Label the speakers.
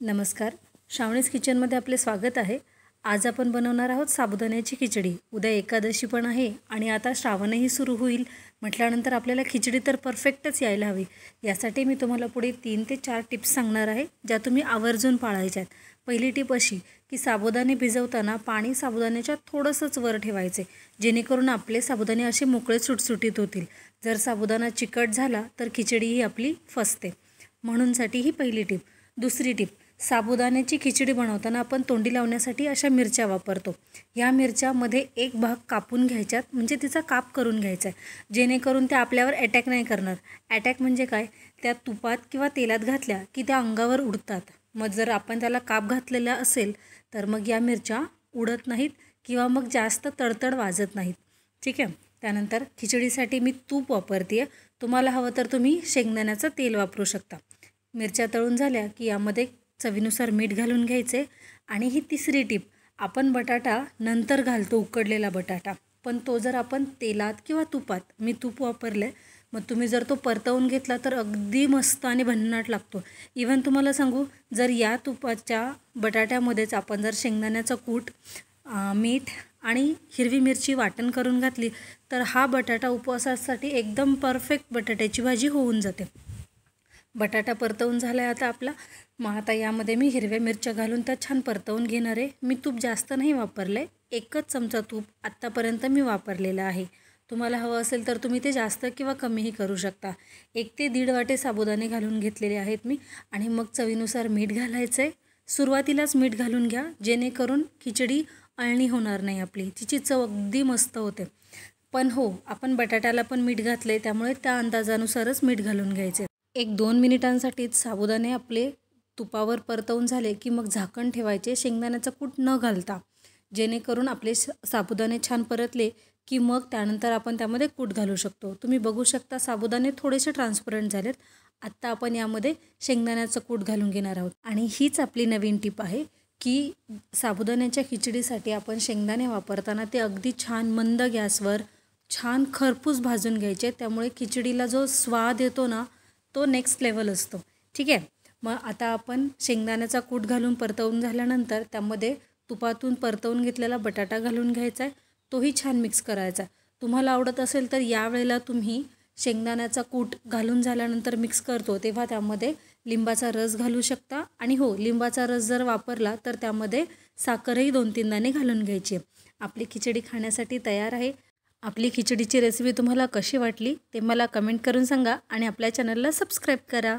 Speaker 1: नमस्कार, श्रावणीज किचनमध्ये आपले स्वागत आहे। आज आपण बनवणार आहोत साबुदाण्याची खिचडी। उद्या एकादशी पण आहे आणि आता श्रावणही सुरू होईल म्हटल्यानंतर आपल्याला खिचडी तर परफेक्टच यायला हवी। यासाठी मी तुम्हाला पुढे 3 ते 4 टिप्स सांगणार आहे ज्या तुम्ही आवर्जून पाळायच्या आहेत। पहिली टिप अशी की साबुदाणे भिजवताना पाणी साबुदाण्याच्या थोडंसंच वर ठेवायचे, जेणेकरून आपले साबुदाणे असे मोकळे सुटसुटीत होतील। जर साबुदाणा चिकट झाला तर खिचडी ही आपली फसते, म्हणूनसाठी ही पहिली टिप। दुसरी टिप, साबुदाण्याची खिचडी बनवताना आपण तोंडी लावण्यासाठी अशा मिरच्या वापरतो। या मिरच्यामध्ये एक भाग कापून घ्यायच्यात, म्हणजे तिचा काप करून घ्यायचा आहे, जेणेकरून त्या आपल्यावर अटॅक नाही करणार। अटॅक म्हणजे काय, त्या तुपात किंवा तेलात घातल्या की त्या अंगावर उडतात। मग जर आपण त्याला काप घातलेला असेल तर मग या मिरच्या उडत नाहीत किंवा मग जास्त तडतड वाजत नाहीत। ठीक आहे। त्यानंतर खिचडीसाठी मी तूप वापरते, तुम्हाला हवं तर तुम्ही शेंगदाण्याचं तेल वापरू शकता। मिरच्या तळून झाल्या की यामध्ये चवीनुसार मीठ घालून घ्यायचे। आणि ही तिसरी टिप, आपण बटाटा नंतर घालतो, उकडलेला बटाटा, पण तो जर आपण तेलात किंवा तुपात, मी तूप वापरले, मग तुम्ही जर तो परतवून घेतला तर अगदी मस्त आणि भन्नाट लागतो। इवन तुम्हाला सांगू, जर या तुपाच्या बटाट्यामध्येच आपण जर शेंगदाण्याचं कूट, मीठ आणि हिरवी मिरची वाटण करून घातली तर हा बटाटा उपवासासाठी एकदम परफेक्ट बटाट्याची भाजी होऊन जाते। बटाटा परतवून झाला आहे आता आपला। मग आता यामध्ये मी हिरव्या मिरच्या घालून त्या छान परतवून घेणार आहे। मी तूप जास्त नाही वापरलं आहे, 1च चमचा तूप आत्तापर्यंत मी वापरलेलं आहे। तुम्हाला हवं असेल तर तुम्ही ते जास्त किंवा कमीही करू शकता। 1 ते 1.5 वाटे साबुदाणे घालून घेतलेले आहेत मी। आणि मग चवीनुसार मीठ घालायचं आहे। सुरुवातीलाच मीठ घालून घ्या, जेणेकरून खिचडी अळणी होणार नाही आपली, तिची चव अगदी मस्त होते। पण हो, आपण बटाट्याला पण मीठ घातले, त्यामुळे त्या अंदाजानुसारच मीठ घालून घ्यायचे। 1-2 मिनिटांसाठीच साबुदाणे आपले तुपावर परतवून झाले की मग झाकण ठेवायचे, शेंगदाण्याचं कूट न घालता, जेणेकरून आपले साबुदाणे छान परतले की मग त्यानंतर आपण त्यामध्ये कूट घालू शकतो। तुम्ही बघू शकता साबुदाणे थोडेसे ट्रान्सपरंट झालेत। आत्ता आपण यामध्ये शेंगदाण्याचं कूट घालून घेणार आहोत। आणि हीच आपली नवीन टिप आहे की साबुदाण्याच्या खिचडीसाठी आपण शेंगदाणे वापरताना ते अगदी छान मंद गॅसवर छान खरपूस भाजून घ्यायचे, त्यामुळे खिचडीला जो स्वाद येतो ना, तो नेक्स्ट लेवल असतो। ठीक आहे। मग आता आपण शेंगदाण्याचा कूट घालून परतवून झाल्यानंतर त्यामध्ये तुपातून परतवून घेतलेला बटाटा घालून घ्यायचा आहे, तोही छान मिक्स करायचा। तुम्हाला आवडत असेल तर यावेळेला तुम्ही शेंगदाण्याचा कूट घालून झाल्यानंतर मिक्स करतो तेव्हा त्यामध्ये लिंबाचा रस घालू शकता। आणि हो, लिंबाचा रस जर वापरला तर त्यामध्ये साखरही 2-3 दाणे घालून घ्यायची। आपली खिचडी खाण्यासाठी तयार आहे। आपली खिचडीची रेसिपी तुम्हाला कशी वाटली ते मला कमेंट करून सांगा आणि आपल्या चॅनलला सबस्क्राईब करा।